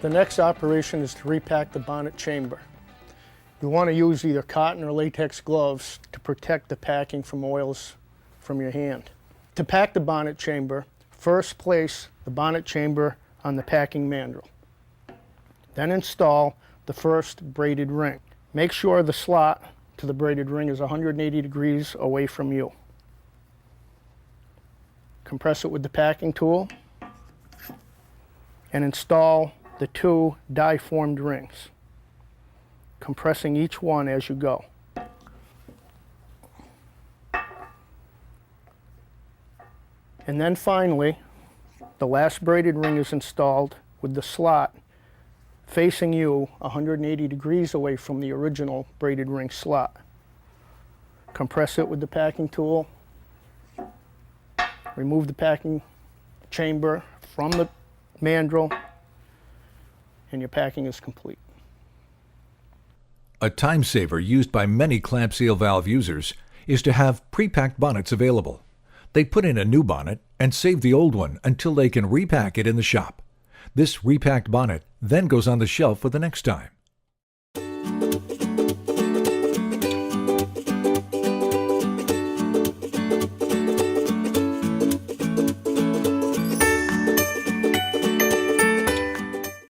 The next operation is to repack the bonnet chamber. You want to use either cotton or latex gloves to protect the packing from oils from your hand. To pack the bonnet chamber, first place the bonnet chamber on the packing mandrel. Then install the first braided ring. Make sure the slot to the braided ring is 180 degrees away from you. Compress it with the packing tool and install the 2 die-formed rings, compressing each one as you go. And then finally, the last braided ring is installed with the slot facing you 180 degrees away from the original braided ring slot. Compress it with the packing tool, remove the packing chamber from the mandrel, and your packing is complete. A time saver used by many Clampseal valve users is to have pre-packed bonnets available. They put in a new bonnet and save the old one until they can repack it in the shop. This repacked bonnet then goes on the shelf for the next time.